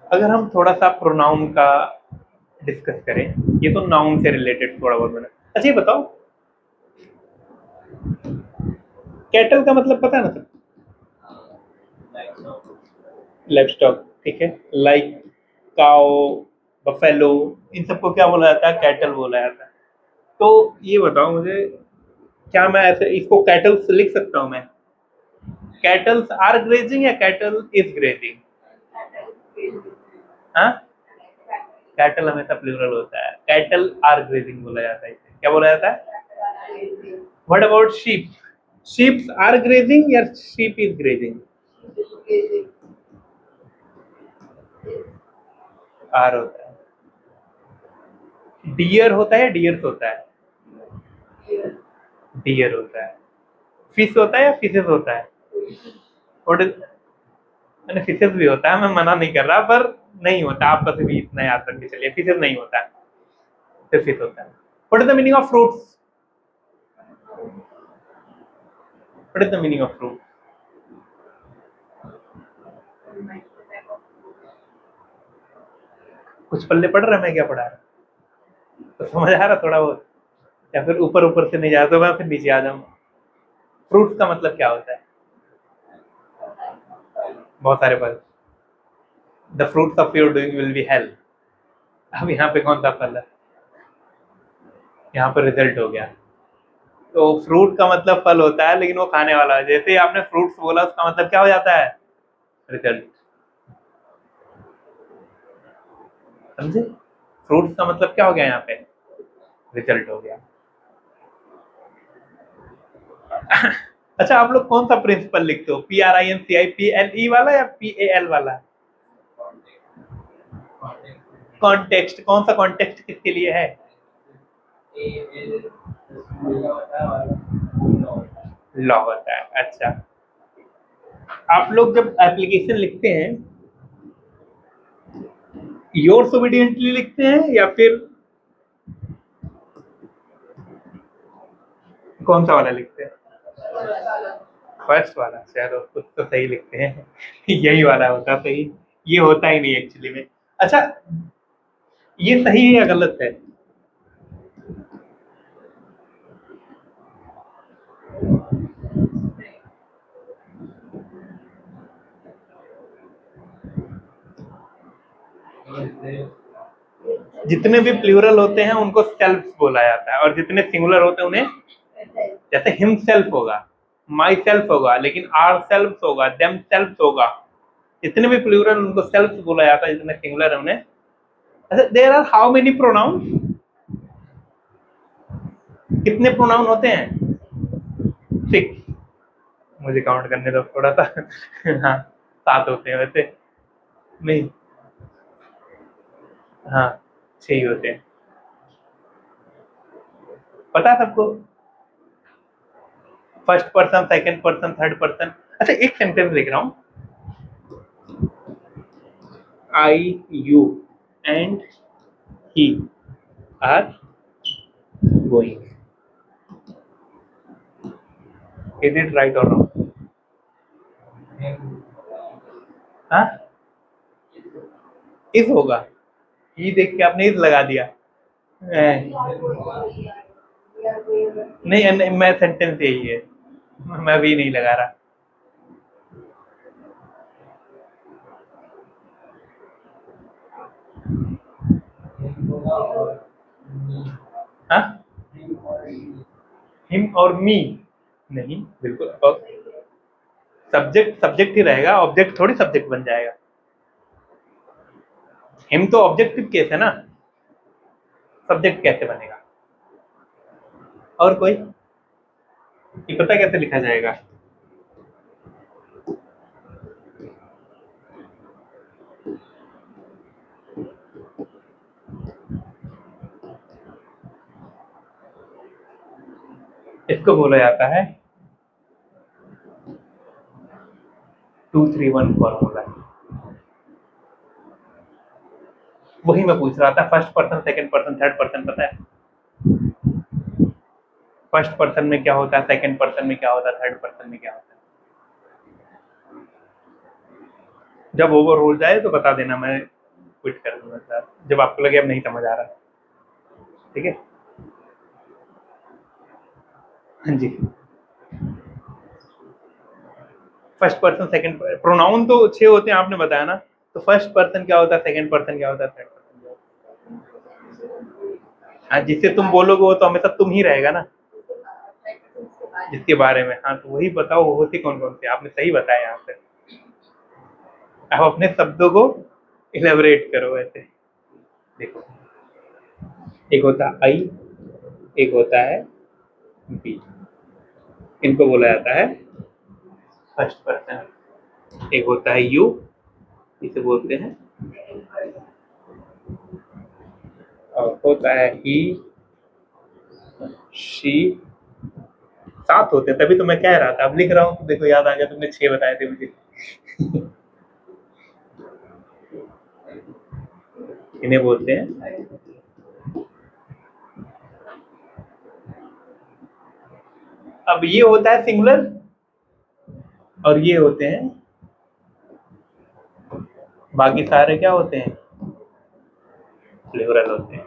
अगर हम थोड़ा सा प्रोनाउन का डिस्कस करें, ये तो नाउन से रिलेटेड थोड़ा बहुत बना। अच्छा ये बताओ, कैटल का मतलब पता है ना सर, लाइवस्टॉक, ठीक है, लाइक काओ, बफेलो, इन सबको क्या बोला जाता है, कैटल बोला जाता है। तो ये बताओ मुझे, क्या मैं ऐसे इसको कैटल्स लिख सकता हूँ मैं, कैटल्स आर ग्रेजिंग या कैटल इज ग्रेजिंग? हाँ, कैटल हमेशा प्लूरल होता है, कैटल आर ग्रेजिंग बोला जाता है, इसे क्या बोला जाता है। What about sheep, sheeps are grazing या शीप इज ग्रेजिंग? आर होता है। डियर होता है, डियर्स होता है, डियर होता है। फिश होता है या फिशेस होता है? व्हाट इज, मैंने फिशेस भी होता है, मैं मना नहीं कर रहा, पर नहीं होता, आप बस भी इतना याद रख के चलिए, फिशेस नहीं होता है, सिर्फ फिश होता है। What is the meaning of fruits, what is the meaning of fruit? कुछ पल्ले पढ़ रहा है, मैं क्या पढ़ा रहा, तो समझ आ रहा थोड़ा बहुत, या फिर ऊपर ऊपर से नहीं जा तो मैं फिर नीचे आ जाऊँ। फ्रूट्स का मतलब क्या होता है? बहुत सारे फल, the fruits of your doing will be hello. अब यहाँ पे कौन सा फल है, यहाँ पर रिजल्ट हो गया। तो फ्रूट का मतलब फल होता है, लेकिन वो खाने वाला है। जैसे ही आपने फ्रूट्स बोला, उसका मतलब क्या हो जाता है, रिजल्ट। समझे, फ्रूट्स का मतलब क्या हो गया यहाँ पे, रिजल्ट हो गया। अच्छा, आप लोग कौन सा प्रिंसिपल लिखते हो, PRINCIPLE वाला या PAL वाला? कॉन्टेक्स्ट, कौन सा कॉन्टेक्स्ट किसके लिए है? लॉ होता है। अच्छा, आप लोग जब एप्लीकेशन लिखते हैं, योर्स ओबीडिएंटली लिखते हैं या फिर कौन सा वाला लिखते हैं? फर्स्ट वाला, चलो कुछ तो सही लिखते हैं यही वाला होता सही, ये होता ही नहीं एक्चुअली में। अच्छा, ये सही है या गलत है? जितने भी प्लूरल होते हैं उनको सेल्फ बोला जाता है, और जितने सिंगुलर होते हैं उन्हें, जैसे हिम सेल्फ होगा, माई सेल्फ होगा, लेकिन आर सेल्फ होगा, देम सेल्फ होगा, जितने भी प्लूरल उनको सेल्फ बोला जाता है, जितने सिंगुलर है उन्हें। अच्छा, there are how many pronoun? कितने प्रोनाउन होते हैं? 6। मुझे काउंट करने दो थोड़ा सा। हाँ, 7 होते हैं वैसे। नहीं, हाँ 6 ही होते हैं। पता है सबको? First person, second person, third person. अच्छा, एक सेंटेंस लिख रहा हूं, I, you and he are going. Is it right और रॉन्ग? हाँ, इफ होगा। ई देख के आपने इज लगा दिया। नहीं, नहीं, मैं सेंटेंस यही है, मैं भी नहीं लगा रहा। हाँ, हिम और मी नहीं, बिल्कुल। सब्जेक्ट सब्जेक्ट ही रहेगा, ऑब्जेक्ट थोड़ी सब्जेक्ट बन जाएगा। हिम तो ऑब्जेक्टिव केस है ना, सब्जेक्ट कैसे बनेगा? और कोई ये पता कैसे लिखा जाएगा? इसको बोला जाता है 2-3-1 फॉर्मूला। वही मैं पूछ रहा था, first person, second person, third person पता है? फर्स्ट पर्सन में क्या होता है, सेकंड पर्सन में क्या होता है, थर्ड पर्सन में क्या होता है? जब ओवर हो जाए तो बता देना, मैं क्विट कर दूंगा सर, जब आपको लगे अब नहीं समझ आ रहा। ठीक है, हाँ जी। फर्स्ट पर्सन, सेकंड प्रोनाउन तो 6 होते हैं, आपने बताया ना। तो फर्स्ट पर्सन क्या होता है, सेकंड पर्सन क्या होता है, थर्ड पर्सन क्या होता है? हाँ, जिससे तुम बोलोगे वो तो हमेशा तुम ही रहेगा ना, जिसके बारे में। हाँ, तो वही बताओ वो होती कौन कौन से, आपने सही बताया यहाँ पे। आप अपने शब्दों को इलेबोरेट करो ऐसे। देखो, एक होता है आई, एक होता है बी, इनको बोला जाता है फर्स्ट पर्सन। एक होता है यू, इसे बोलते हैं, और होता है ही, शी। 7 होते हैं, तभी तो मैं कह रहा था, अब लिख रहा हूँ तो देखो याद आ गया, तुमने 6 बताए थे मुझे। इन्हें बोलते हैं अब ये होता है सिंगुलर, और ये होते हैं, बाकी सारे क्या होते हैं, प्लूरल होते हैं।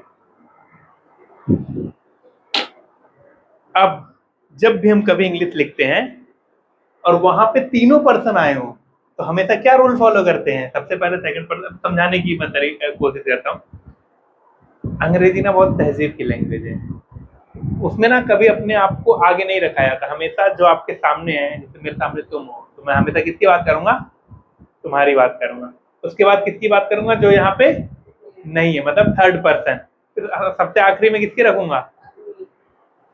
अब जब भी हम कभी इंग्लिश लिखते हैं और वहां पे तीनों पर्सन आए हो, तो हमेशा क्या रूल फॉलो करते हैं? सबसे पहले सेकंड पर्सन समझाने की मैं कोशिश करता हूँ। अंग्रेजी ना बहुत तहजीब की लैंग्वेज है, उसमें ना कभी अपने आप को आगे नहीं रखा जाता। हमेशा जो आपके सामने है, जैसे मेरे सामने तुम हो, तो मैं हमेशा किसकी बात करूंगा? तुम्हारी बात करूंगा। उसके बाद किसकी बात करूंगा? जो यहाँ पे नहीं है, मतलब थर्ड पर्सन। फिर सबसे आखिरी में किसकी रखूंगा?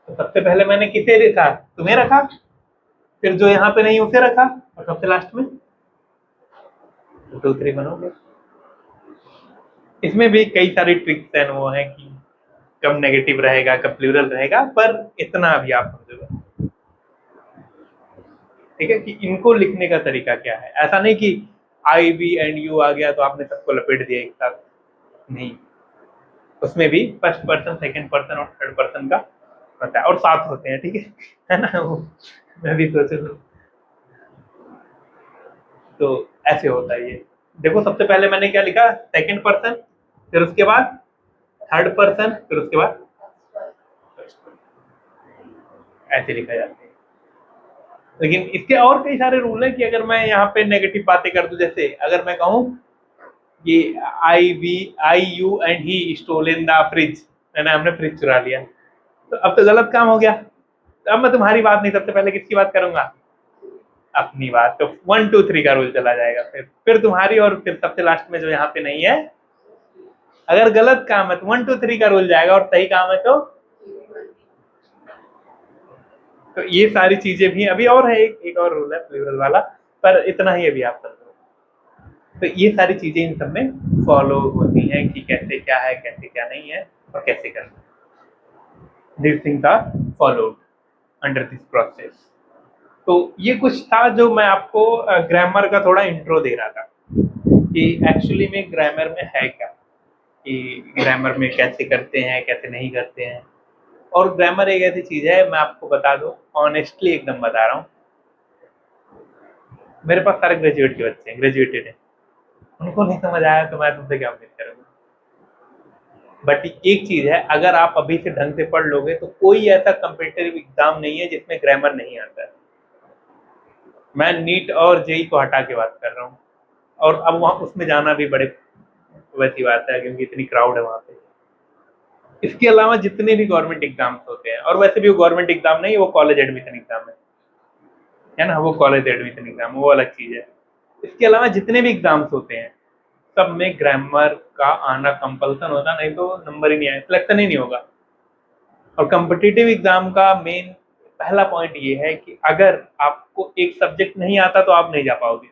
तो सबसे पहले मैंने किसे रखा? तुम्हें रखा। फिर जो यहाँ पे नहीं उसे रखा, और सबसे लास्ट में 2-3 बनोगे। इसमें भी कई सारी ट्रिक्स एंड वो है कि कब नेगेटिव रहेगा, कब प्लूरल रहेगा, पर इतना भी आप समझोगे। ठीक है, कि इनको लिखने का तरीका क्या है। ऐसा नहीं कि आई, बी एंड यू आ गया तो आपने सबको लपेट दिया एक साथ, नहीं। उसमें भी फर्स्ट पर्सन, सेकंड पर्सन और थर्ड पर्सन का होता है, और 7 होते हैं। ठीक है ना? वो मैं भी सोच रहा हूँ, तो ऐसे होता है ये। देखो, सबसे पहले मैंने क्या लिखा? सेकंड पर्सन, फिर उसके बाद थर्ड पर्सन, फिर उसके बाद ऐसे लिखा जाता है। लेकिन इसके और कई सारे रूल है कि अगर मैं यहाँ पे नेगेटिव बातें कर दूं, जैसे अगर मैं कहूँ कि I, you and he stolen the fridge, मैंने हमने फ्रिज चुरा लिया, तो अब तो गलत काम हो गया। तो अब मैं तुम्हारी बात नहीं, सबसे पहले किसकी बात करूंगा? अपनी बात तो 1 2 3 का रूल चला जाएगा, फिर तुम्हारी, और फिर सबसे लास्ट में जो यहाँ पे नहीं है, अगर गलत काम है तो 1 2 3 का रूल जाएगा, और सही काम है तो ये सारी चीजें भी अभी और है, एक और रूल है प्लूरल वाला, पर इतना ही अभी आप समझो। तो ये सारी चीजें इन सब में फॉलो होती हैं कि कैसे क्या है, कैसे क्या नहीं है, और कैसे करना है। These things are followed under this process। तो ये कुछ था जो मैं आपको ग्रामर का थोड़ा इंट्रो दे रहा था कि एक्चुअली में ग्रामर में है क्या, कि ग्रामर में कैसे करते हैं, कैसे नहीं करते हैं। और ग्रामर एक ऐसी चीज है, मैं आपको बता दूं, ऑनेस्टली एकदम बता रहा हूँ, मेरे पास सारे ग्रेजुएट के बच्चे हैं, ग्रेजुएटेड हैं, उनको नहीं समझ आया तो मैं तुमसे क्या उम्मीद करूँगा। बट एक चीज है, अगर आप अभी से ढंग से पढ़ लोगे तो कोई ऐसा कम्पिटिटिव एग्जाम नहीं है जिसमें ग्रामर नहीं आता है। मैं नीट और जेई को हटा के बात कर रहा हूँ, और अब वहाँ उसमें जाना भी बड़े वैसी बात है क्योंकि इतनी क्राउड है वहाँ पे। इसके अलावा जितने भी गवर्नमेंट एग्जाम्स होते हैं, और वैसे भी वो गवर्नमेंट एग्जाम नहीं, वो कॉलेज एडमिशन एग्जाम है ना, वो कॉलेज एडमिशन एग्जाम, वो अलग चीज है। इसके अलावा जितने भी एग्जाम्स होते हैं सब में ग्रामर का आना कंपल्सन होता, नहीं तो नंबर ही नहीं आए, सिलेक्शन ही नहीं होगा। और कॉम्पिटिटिव एग्जाम का मेन पहला पॉइंट ये है कि अगर आपको एक सब्जेक्ट नहीं आता तो आप नहीं जा पाओगे।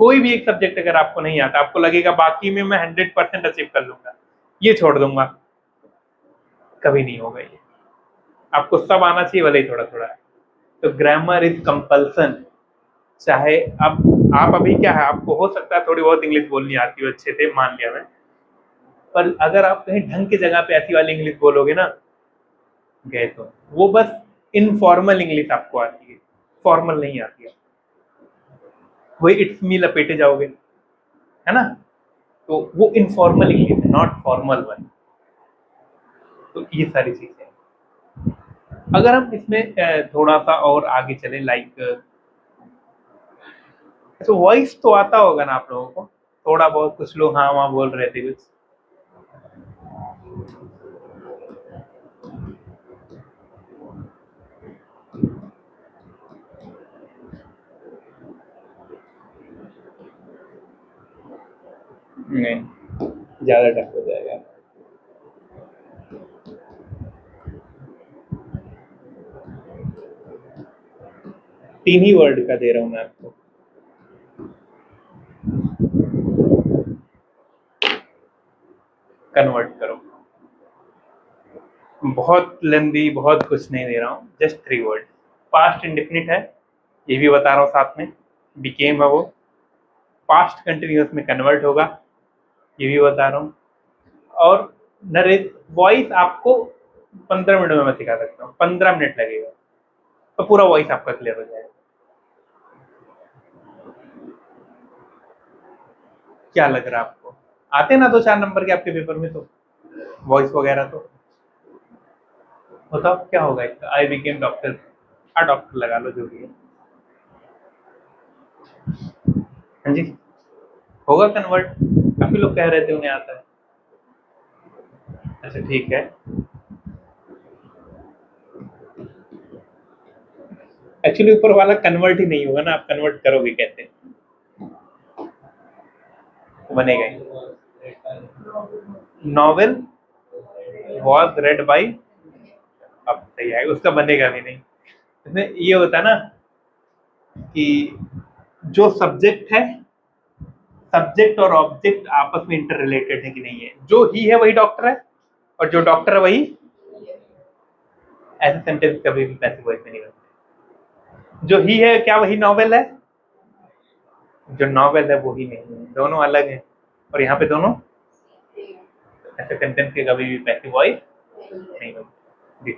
कोई भी एक सब्जेक्ट अगर आपको नहीं आता, आपको लगेगा बाकी में मैं 100% अचीव कर लूंगा, ये छोड़ दूंगा, कभी नहीं होगा ये। आपको सब आना चाहिए, भले ही थोड़ा थोड़ा। तो ग्रामर इज कंपल्सन। चाहे अब आप अभी क्या है, आपको हो सकता है थोड़ी बहुत इंग्लिश बोलनी आती हो अच्छे से, मान लिया मैं, पर अगर आप कहीं ढंग की जगह पे ऐसी वाली इंग्लिश बोलोगे ना, गए तो वो बस इनफॉर्मल इंग्लिश आपको आती है, फॉर्मल नहीं आती है, वही इट्स मी लपेटे जाओगे, है ना। तो वो इनफॉर्मल इंग्लिश है, नॉट फॉर्मल वन। तो ये सारी चीजें, अगर हम इसमें थोड़ा सा और आगे चले, लाइक अच्छा वॉइस तो आता होगा ना आप लोगों को थोड़ा बहुत, कुछ लोग हाँ वहाँ बोल रहे थे कुछ। नहीं, ज्यादा टफ हो जाएगा। तीन ही वर्ड का दे रहा हूं मैं आपको। कन्वर्ट करो, बहुत लेंदी, बहुत कुछ नहीं दे रहा हूँ, जस्ट 3 वर्ड। पास्ट इंडेफिनिट है, ये भी बता रहा हूँ साथ में, बिकेम है वो। पास्ट कंटिन्यूअस में कन्वर्ट होगा, ये भी बता रहा हूँ। और नरेट वॉइस आपको 15 मिनट में मैं सिखा सकता हूँ, 15 मिनट लगेगा तो पूरा वॉइस आपका क्लियर हो जाएगा। क्या लग रहा है आपको, आते ना 2 4 नंबर के आपके पेपर में, तो वॉइस वगैरह तो बताओ क्या होगा इसका। आई बिकेम डॉक्टर, हाँ डॉक्टर लगा लो, जो भी है। हाँ जी, होगा कन्वर्ट, काफी लोग कह रहे थे उन्हें आता है। अच्छा ठीक है, एक्चुअली ऊपर वाला कन्वर्ट ही नहीं होगा ना, आप कन्वर्ट करोगे कैसे, बनेगा ही। नॉवेल वॉज रेड बाई, अब सही है, उसका बनेगा भी नहीं। इसमें ये होता है ना कि जो सब्जेक्ट है, सब्जेक्ट और ऑब्जेक्ट आपस में इंटर रिलेटेड है कि नहीं है। जो ही है वही डॉक्टर है, और जो डॉक्टर है वही, ऐसे सेंटेंस कभी भी पैसिव वॉइस में नहीं बनते। जो ही है क्या वही नॉवेल है, जो नॉवेल है वो ही नहीं है, दोनों अलग है। और यहाँ पे दोनों, ऐसे सेंटेंस के कभी भी पैसिव वॉइस नहीं बनते।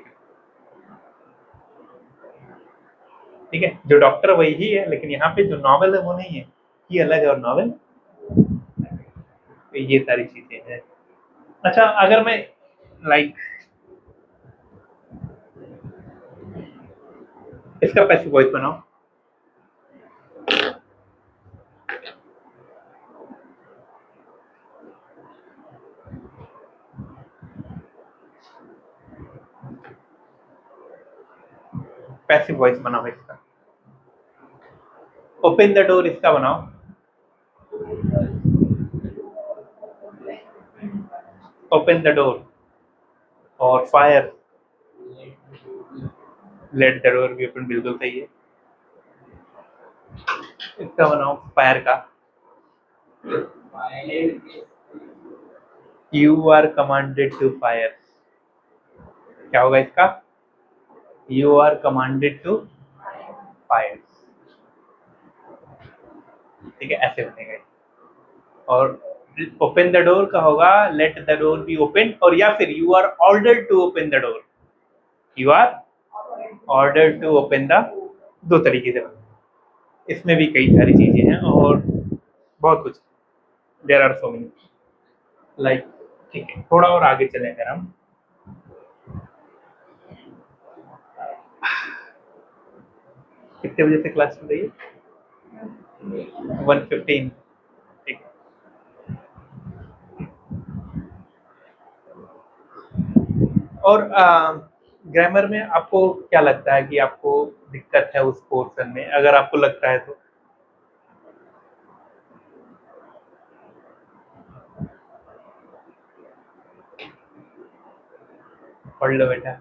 ठीक है, जो डॉक्टर वही ही है, लेकिन यहाँ पे जो नॉवेल है वो नहीं है, ये अलग है और नॉवेल, तो ये सारी चीजें हैं। अच्छा अगर मैं लाइक इसका पैसिव वॉइस बनाओ, पैसिव वॉइस बनाओ इसका। ओपन द डोर इसका बनाओ, ओपन द डोर। और फायर, लेट द डोर भी ओपन, बिल्कुल सही है। इसका बनाओ फायर का, you are commanded to fire. क्या होगा इसका? You are commanded to fire. ठीक है, ऐसे बनेगा। और ओपन द डोर का होगा let the door be open, और या फिर you are ordered to open the door, you are ordered to open the, दो तरीके से बनता है। इसमें भी कई सारी चीजें हैं और बहुत कुछ, there are so many like. ठीक है, थोड़ा और आगे चलें अगर हम। कितने बजे से क्लास चल रही है? 1:15। ठीक है। और ग्रामर में आपको क्या लगता है कि आपको दिक्कत है उस पोर्शन में? अगर आपको लगता है तो पढ़ लो बेटा,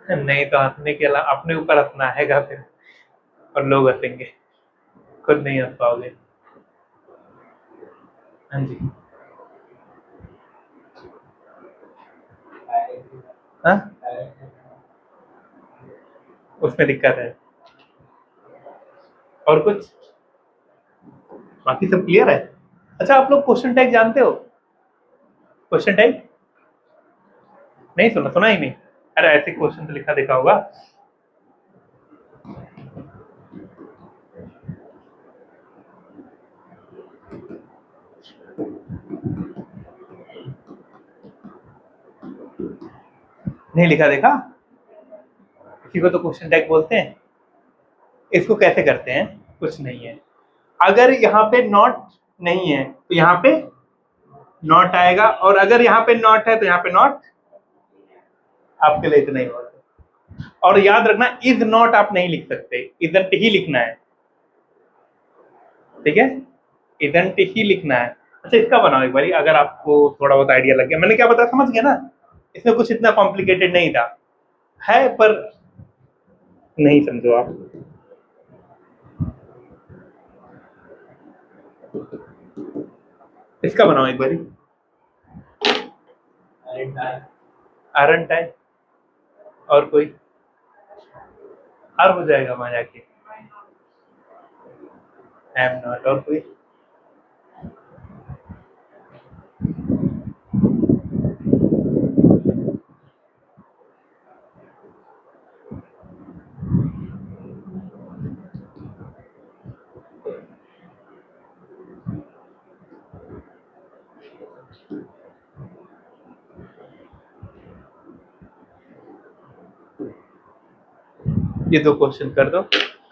नहीं तो हंसने के अलावा अपने ऊपर हंसना आएगा फिर, और लोग हंसेंगे, खुद नहीं हंस पाओगे। हाँ जी, हाँ उसमें दिक्कत है। और कुछ? बाकी सब क्लियर है? अच्छा, आप लोग क्वेश्चन टैग जानते हो? क्वेश्चन टैग नहीं सुना? सुना ही नहीं? अरे ऐसे क्वेश्चन तो लिखा देखा होगा। नहीं लिखा देखा? इसी को तो क्वेश्चन टैग बोलते हैं। इसको कैसे करते हैं? कुछ नहीं है, अगर यहाँ पे नॉट नहीं है तो यहाँ पे नॉट आएगा, और अगर यहाँ पे नॉट है तो यहाँ पे नॉट। आपके लिए इतना ही बहुत है। और याद रखना, इज नॉट आप नहीं लिख सकते, इजंट ही लिखना है। ठीक है, इजंट ही लिखना है। अच्छा, इसका बनाओ एक बारी, अगर आपको थोड़ा बहुत आइडिया लग गया। मैंने क्या बताया, समझ गया ना? इसमें कुछ इतना कॉम्प्लिकेटेड नहीं था, है पर नहीं समझो आप। इसका बनाओ एक बारी, आरंट है। और कोई आर हो जाएगा वहां जाके, एम नॉट। और कोई? ये दो क्वेश्चन कर दो,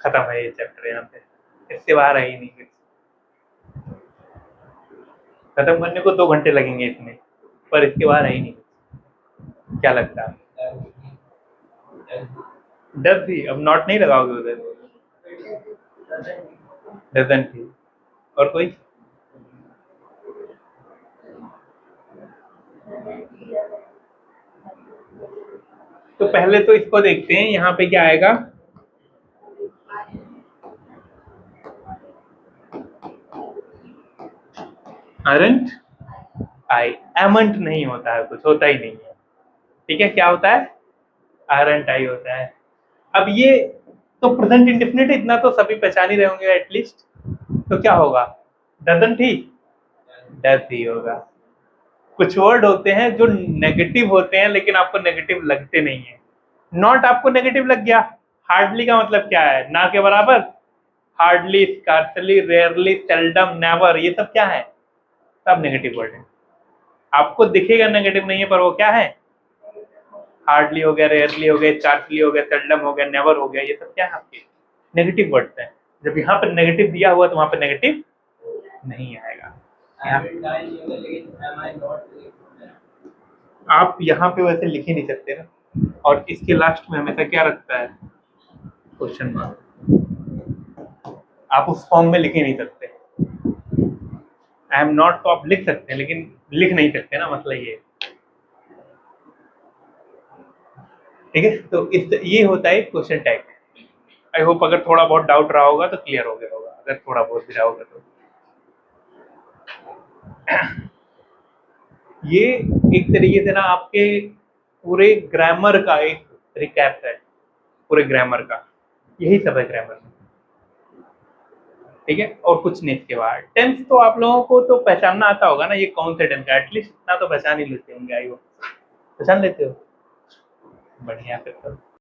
खत्म है ये चैप्टर। यहाँ पे इससे बाहर है ही नहीं कुछ। खत्म करने को 2 घंटे लगेंगे इसमें, पर इसके बाहर है ही नहीं। क्या लगता है? डज ही, अब नॉट नहीं लगाओगे उधर, डजंट ही। और कोई? तो पहले तो इसको देखते हैं, यहाँ पे क्या आएगा? अरंट आई, एमंट नहीं होता है, कुछ होता ही नहीं है। ठीक है, क्या होता है? अरंट आई होता है। अब ये तो प्रेजेंट इंडेफिनिट, इतना तो सभी पहचान ही रहे होंगे एटलीस्ट। तो क्या होगा? डजंट ही, डज ही होगा। कुछ वर्ड होते हैं जो नेगेटिव होते हैं लेकिन आपको नेगेटिव लगते नहीं है। नॉट आपको नेगेटिव लग गया। हार्डली का मतलब क्या है? ना के बराबर। Hardly, scarcely, rarely, seldom, never, ये सब क्या है? सब नेगेटिव वर्ड है। आपको दिखेगा नेगेटिव नहीं है, पर वो क्या है? हार्डली हो गया, रेयरली हो गया, स्कार्सली हो गया, सेल्डम हो गया, नेवर हो गया, ये सब क्या है? आपके नेगेटिव वर्ड्स हैं। जब यहाँ पर नेगेटिव दिया हुआ तो वहां पर नेगेटिव नहीं आएगा। आप यहाँ पे वैसे लिख ही नहीं सकते ना। और इसके लास्ट में हमेशा क्या रखता है? Question mark. आप उस फॉर्म में लिख ही नहीं सकते। आई एम नॉट तो आप लिख सकते हैं, लेकिन लिख नहीं सकते ना, मसला ये है। ठीक है, तो इस ये होता है क्वेश्चन टाइप। आई होप अगर थोड़ा बहुत डाउट रहा होगा तो क्लियर हो गया होगा, अगर थोड़ा बहुत भी रहा होगा तो। ये एक तरीके से ना आपके पूरे ग्रामर का एक रिकैप है, पूरे ग्रामर का, यही सब है ग्रामर। ठीक है, और कुछ नहीं इसके बाद। टेंस तो आप लोगों को तो पहचानना आता होगा ना, ये कौन से टेंस है, एटलीस्ट इतना तो पहचान ही लेते होंगे। आई होप पहचान लेते हो, बढ़िया फिर तो।